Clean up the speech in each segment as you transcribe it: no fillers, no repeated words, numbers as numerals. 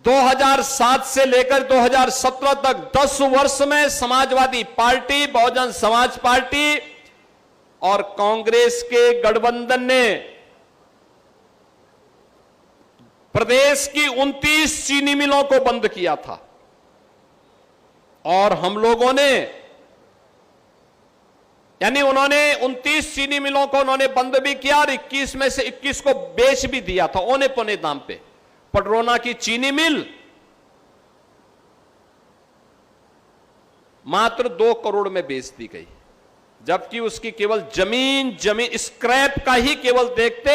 2007 से लेकर 2017 तक 10 वर्ष में समाजवादी पार्टी, बहुजन समाज पार्टी और कांग्रेस के गठबंधन ने प्रदेश की 29 चीनी मिलों को बंद किया था। और हम लोगों ने, यानी उन्होंने 29 चीनी मिलों को उन्होंने बंद भी किया और 21 में से 21 को बेच भी दिया था औने पौने दाम पे। पडरौना की चीनी मिल मात्र 2 करोड़ में बेच दी गई, जबकि उसकी केवल जमीन स्क्रैप का ही केवल देखते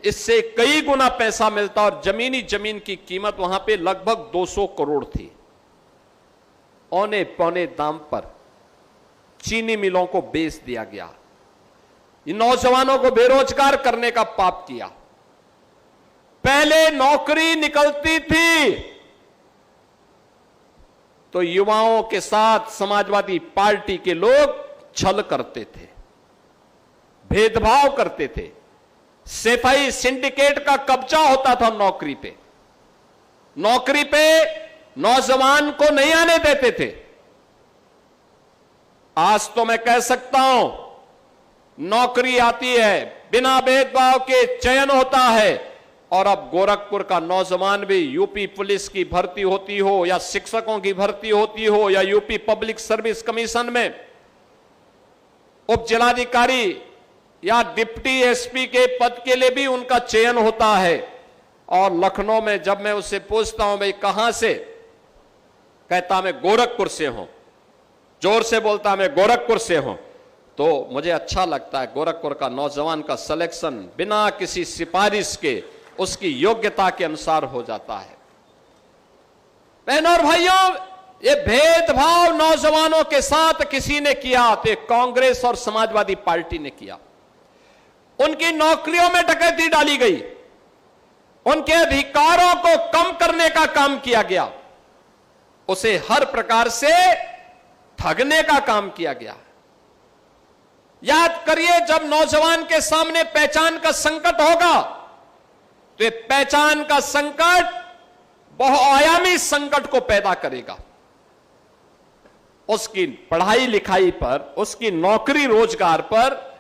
इससे कई गुना पैसा मिलता और जमीन की कीमत वहां पे लगभग 200 करोड़ थी। औने पौने दाम पर चीनी मिलों को बेच दिया गया। इन नौजवानों को बेरोजगार करने का पाप किया। पहले नौकरी निकलती थी तो युवाओं के साथ समाजवादी पार्टी के लोग छल करते थे, भेदभाव करते थे। सेफाई सिंडिकेट का कब्जा होता था नौकरी पे। नौकरी पे नौजवान को नहीं आने देते थे। आज तो मैं कह सकता हूं, नौकरी आती है, बिना भेदभाव के चयन होता है। और अब गोरखपुर का नौजवान भी यूपी पुलिस की भर्ती होती हो या शिक्षकों की भर्ती होती हो या यूपी पब्लिक सर्विस कमीशन में उप जिलाधिकारी या डिप्टी एसपी के पद के लिए भी उनका चयन होता है। और लखनऊ में जब मैं उससे पूछता हूं भाई कहां से, कहता मैं गोरखपुर से हूं, जोर से बोलता मैं गोरखपुर से हूं। तो मुझे अच्छा लगता है, गोरखपुर का नौजवान का सिलेक्शन बिना किसी सिफारिश के उसकी योग्यता के अनुसार हो जाता है। बहनों और भाइयों, ये भेदभाव नौजवानों के साथ किसी ने किया तो कांग्रेस और समाजवादी पार्टी ने किया। उनकी नौकरियों में डकैती डाली गई, उनके अधिकारों को कम करने का काम किया गया, उसे हर प्रकार से ठगने का काम किया गया। याद करिए, जब नौजवान के सामने पहचान का संकट होगा तो ये पहचान का संकट बहुआयामी संकट को पैदा करेगा। उसकी पढ़ाई लिखाई पर, उसकी नौकरी रोजगार पर,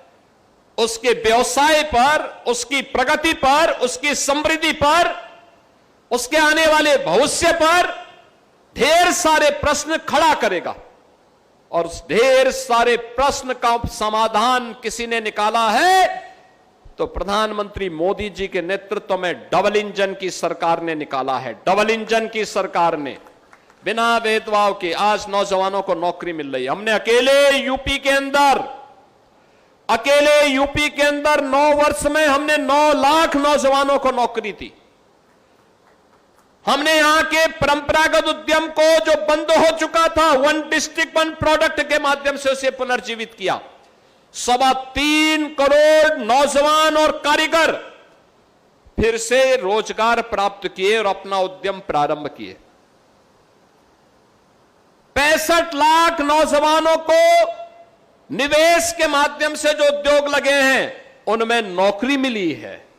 उसके व्यवसाय पर, उसकी प्रगति पर, उसकी समृद्धि पर, उसके आने वाले भविष्य पर ढेर सारे प्रश्न खड़ा करेगा। और उस ढेर सारे प्रश्न का समाधान किसी ने निकाला है तो प्रधानमंत्री मोदी जी के नेतृत्व में डबल इंजन की सरकार ने निकाला है। डबल इंजन की सरकार ने बिना भेदभाव के आज नौजवानों को नौकरी मिल रही है। हमने अकेले यूपी के अंदर 9 वर्ष में हमने 9 लाख नौजवानों को नौकरी दी। हमने यहां के परंपरागत उद्यम को जो बंद हो चुका था, 1 डिस्ट्रिक्ट 1 प्रोडक्ट के माध्यम से उसे पुनर्जीवित किया। 3.25 करोड़ नौजवान और कारीगर फिर से रोजगार प्राप्त किए और अपना उद्यम प्रारंभ किए। 65 लाख नौजवानों को निवेश के माध्यम से जो उद्योग लगे हैं उनमें नौकरी मिली है।